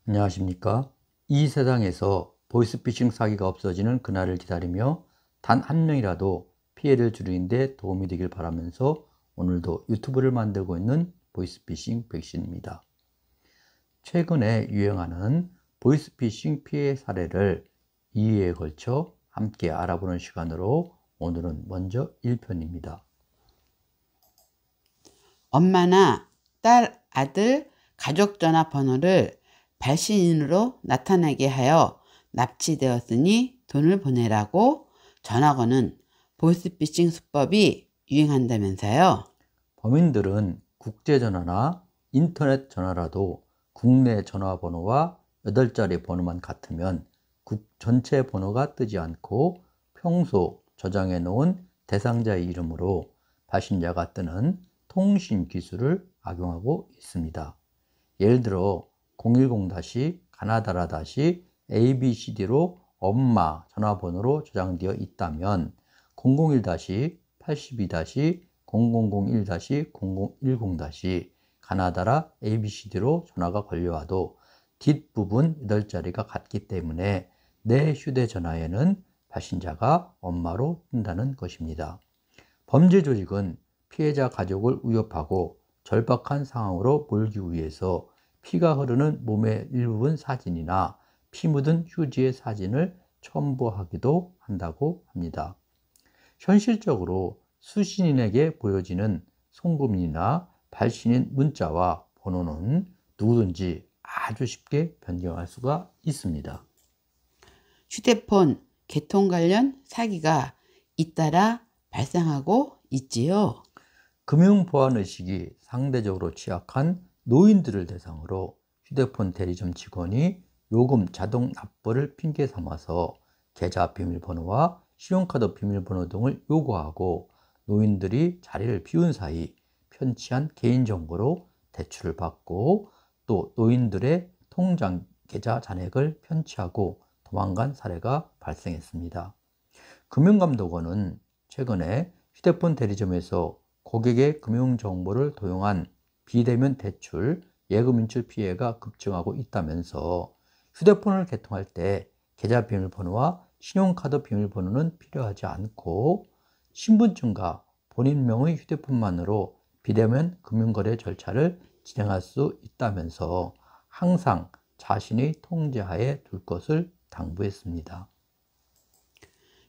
안녕하십니까? 이 세상에서 보이스피싱 사기가 없어지는 그날을 기다리며 단 한 명이라도 피해를 줄이는 데 도움이 되길 바라면서 오늘도 유튜브를 만들고 있는 보이스피싱 백신입니다. 최근에 유행하는 보이스피싱 피해 사례를 2회에 걸쳐 함께 알아보는 시간으로 오늘은 먼저 1편입니다. 엄마나 딸, 아들, 가족 전화번호를 발신인으로 나타나게 하여 납치되었으니 돈을 보내라고 전화 거는 보이스피싱 수법이 유행한다면서요. 범인들은 국제전화나 인터넷 전화라도 국내 전화번호와 8자리 번호만 같으면 전체 번호가 뜨지 않고 평소 저장해 놓은 대상자의 이름으로 발신자가 뜨는 통신 기술을 악용하고 있습니다. 예를 들어 010-가나다라-ABCD로 엄마 전화번호로 저장되어 있다면 001-82-0001-0010- 가나다라 ABCD로 전화가 걸려와도 뒷부분 8자리가 같기 때문에 내 휴대전화에는 발신자가 엄마로 뜬다는 것입니다. 범죄 조직은 피해자 가족을 위협하고 절박한 상황으로 몰기 위해서 피가 흐르는 몸의 일부분 사진이나 피 묻은 휴지의 사진을 첨부하기도 한다고 합니다. 현실적으로 수신인에게 보여지는 송금이나 발신인 문자와 번호는 누구든지 아주 쉽게 변경할 수가 있습니다. 휴대폰 개통 관련 사기가 잇따라 발생하고 있지요. 금융보안의식이 상대적으로 취약한 노인들을 대상으로 휴대폰 대리점 직원이 요금 자동 납부를 핑계 삼아서 계좌 비밀번호와 신용카드 비밀번호 등을 요구하고 노인들이 자리를 비운 사이 편취한 개인정보로 대출을 받고 또 노인들의 통장 계좌 잔액을 편취하고 도망간 사례가 발생했습니다. 금융감독원은 최근에 휴대폰 대리점에서 고객의 금융정보를 도용한 비대면 대출, 예금 인출 피해가 급증하고 있다면서 휴대폰을 개통할 때 계좌 비밀번호와 신용카드 비밀번호는 필요하지 않고 신분증과 본인명의 휴대폰만으로 비대면 금융거래 절차를 진행할 수 있다면서 항상 자신의 통제하에 둘 것을 당부했습니다.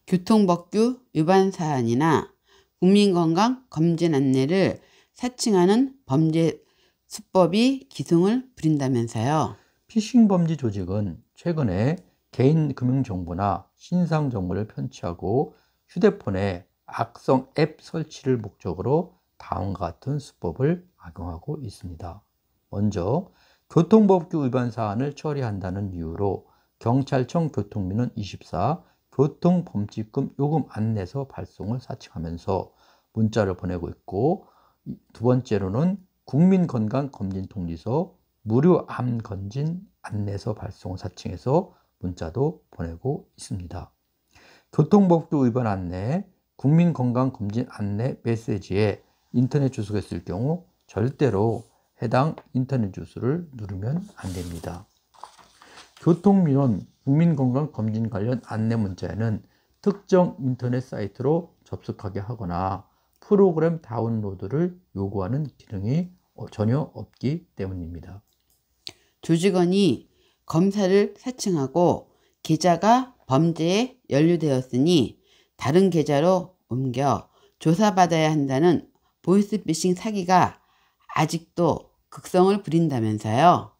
교통법규 위반 사안이나 국민건강검진 안내를 사칭하는 범죄 수법이 기승을 부린다면서요. 피싱 범죄 조직은 최근에 개인 금융정보나 신상정보를 편취하고 휴대폰에 악성 앱 설치를 목적으로 다음과 같은 수법을 악용하고 있습니다. 먼저 교통법규 위반 사안을 처리한다는 이유로 경찰청 교통민원 24 교통범칙금 요금 안내서 발송을 사칭하면서 문자를 보내고 있고, 두 번째로는 국민건강검진통지서 무료 암검진 안내서 발송을 사칭해서 문자도 보내고 있습니다. 교통법규 위반 안내, 국민건강검진 안내 메시지에 인터넷 주소가 있을 경우 절대로 해당 인터넷 주소를 누르면 안 됩니다. 교통민원, 국민건강검진 관련 안내 문자에는 특정 인터넷 사이트로 접속하게 하거나 프로그램 다운로드를 요구하는 기능이 전혀 없기 때문입니다. 조직원이 검사를 사칭하고 계좌가 범죄에 연루되었으니 다른 계좌로 옮겨 조사받아야 한다는 보이스피싱 사기가 아직도 극성을 부린다면서요.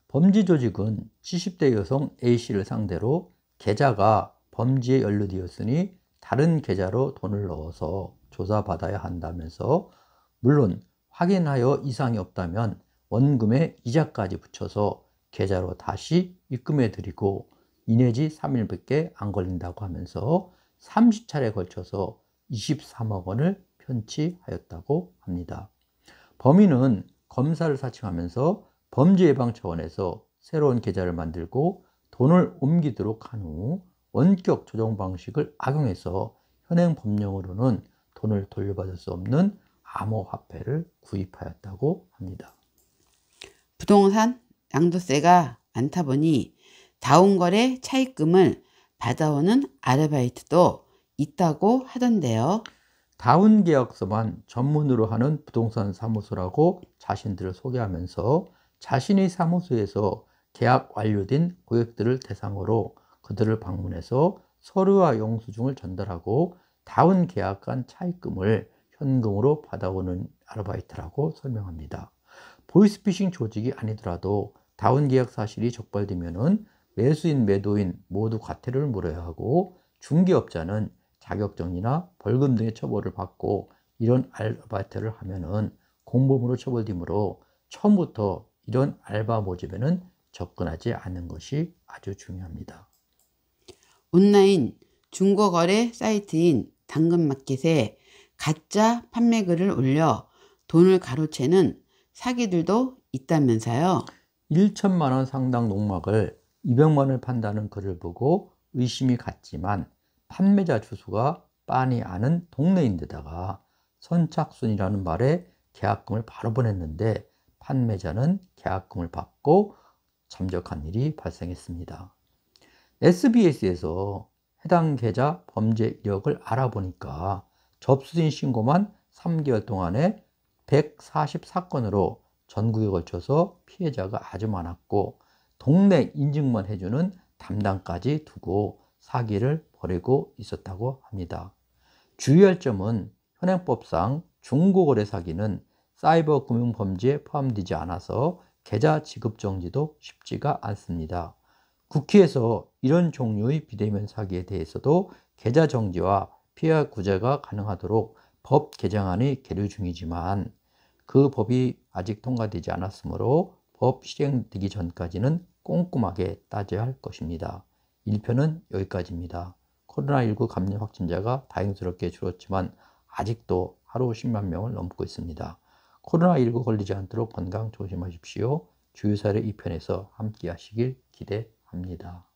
범죄 조직은 70대 여성 A씨를 상대로 계좌가 범죄에 연루되었으니 다른 계좌로 돈을 넣어서 조사받아야 한다면서, 물론 확인하여 이상이 없다면 원금에 이자까지 붙여서 계좌로 다시 입금해 드리고 2 내지 3일밖에 안 걸린다고 하면서 30차례에 걸쳐서 23억 원을 편취하였다고 합니다. 범인은 검사를 사칭하면서 범죄 예방 차원에서 새로운 계좌를 만들고 돈을 옮기도록 한 후 원격 조정 방식을 악용해서 현행 법령으로는 돈을 돌려받을 수 없는 암호화폐를 구입하였다고 합니다. 부동산 양도세가 많다 보니 다운거래 차입금을 받아오는 아르바이트도 있다고 하던데요. 다운 계약서만 전문으로 하는 부동산 사무소라고 자신들을 소개하면서 자신의 사무소에서 계약 완료된 고객들을 대상으로 그들을 방문해서 서류와 영수증을 전달하고 다운 계약한 차입금을 현금으로 받아오는 아르바이트라고 설명합니다. 보이스피싱 조직이 아니더라도 다운 계약 사실이 적발되면은 매수인, 매도인 모두 과태료를 물어야 하고 중개업자는 자격정지나 벌금 등의 처벌을 받고 이런 아르바이트를 하면은 공범으로 처벌되므로 처음부터 이런 알바 모집에는 접근하지 않는 것이 아주 중요합니다. 온라인 중고거래 사이트인 당근마켓에 가짜 판매글을 올려 돈을 가로채는 사기들도 있다면서요. 1천만 원 상당 농막을 200만 원을 판다는 글을 보고 의심이 갔지만 판매자 주소가 빤히 아는 동네인데다가 선착순이라는 말에 계약금을 바로 보냈는데 판매자는 계약금을 받고 잠적한 일이 발생했습니다. SBS에서 해당 계좌 범죄 이력을 알아보니까 접수된 신고만 3개월 동안에 144건으로 전국에 걸쳐서 피해자가 아주 많았고 동네 인증만 해주는 담당까지 두고 사기를 벌이고 있었다고 합니다. 주의할 점은 현행법상 중고거래 사기는 사이버 금융범죄에 포함되지 않아서 계좌 지급 정지도 쉽지가 않습니다. 국회에서 이런 종류의 비대면 사기에 대해서도 계좌 정지와 피해 구제가 가능하도록 법 개정안이 계류 중이지만 그 법이 아직 통과되지 않았으므로 법 시행되기 전까지는 꼼꼼하게 따져야 할 것입니다. 1편은 여기까지입니다. 코로나19 감염 확진자가 다행스럽게 줄었지만 아직도 하루 10만 명을 넘고 있습니다. 코로나19 걸리지 않도록 건강 조심하십시오. 주유사례 2편에서 함께 하시길 기대합니다.